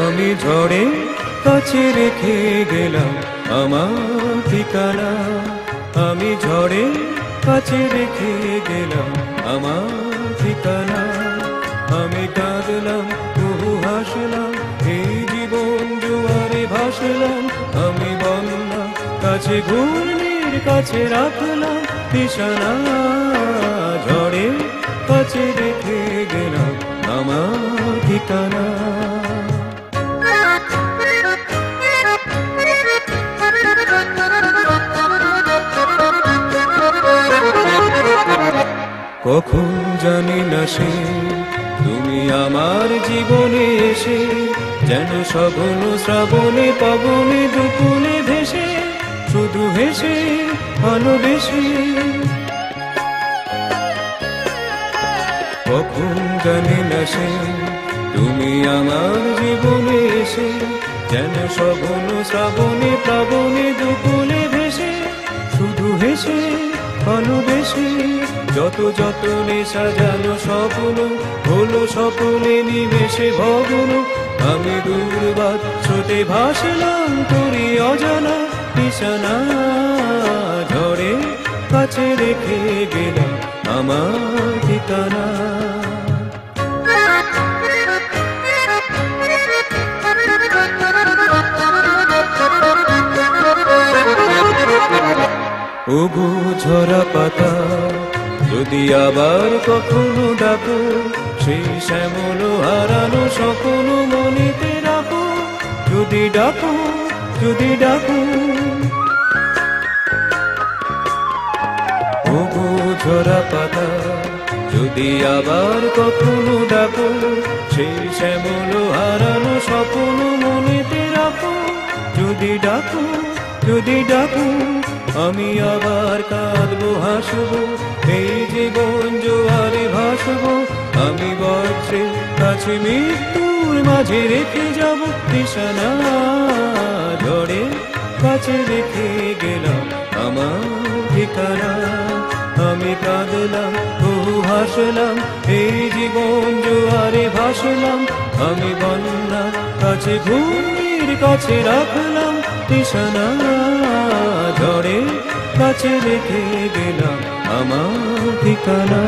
আমি ঝড়ে কাছে রেখে গেলাম আমার ঠিকানা। আমি ঝড়ে কাছে রেখে গেলাম আমার ঠিকানা। আমি কাঁদলাম বহু হাসলাম, এই জীবন জোয়ারে ভাসলাম। আমি বন্যা কাছে ঘূর্ণির কাছে রাখলাম নিশানা। ঝড়ে কাছে রেখে গেলাম আমার ঠিকানা। কখন জানি না সে তুমি আমার জীবনে এসে, যেন সঘন শ্রাবণে পবনে দুকুলে ভেসে, শুধু হেসে ভালোবেসে। কখন জানি না সে তুমি আমার জীবনে এসে, যেন সঘন শ্রাবণে প্লাবনে দুকুলে ভেসে, শুধু হেসে ভালোবেসে। যত যতনে সাজানো স্বপ্ন হলো স্বপ্নে নিমেষে ভগ্ন। আমি দুর্বাদ স্রোতে ভাসলাম করি অজানা নিশানা। ঝড়ে কাছে রেখে গেলাম আমার ঠিকানা। ওগো ঝরা পাতা, যদি আবার কখনো ডাকো, সেই শ্যামল হারানো স্বপ্ন মনেতে রাখো। যদি ডাকো, যদি ডাকো। ওগো ঝরা পাতা, যদি আবার কখনো ডাকো, সেই শ্যামল হারানো স্বপ্ন মনেতে রাখো। যদি ডাকো, যদি ডাকো। আমি আবার কাঁদবো হাসবো, এই জীবন জোয়ারে ভাসবো। আমি বজ্রের কাছে মৃত্যুর মাঝে রেখে যাব নিশানা। ঝড়ে কাছে রেখে গেলাম আমার ঠিকানা। আমি কাঁদলাম বহু হাসলাম, এই জীবন জোয়ারে ভাসলাম। আমি বন্যা কাছে ঘূর্ণির কাছে রাখলাম নিশানা। ঝড়ে কাছে রেখে গেলাম আমার ঠিকানা।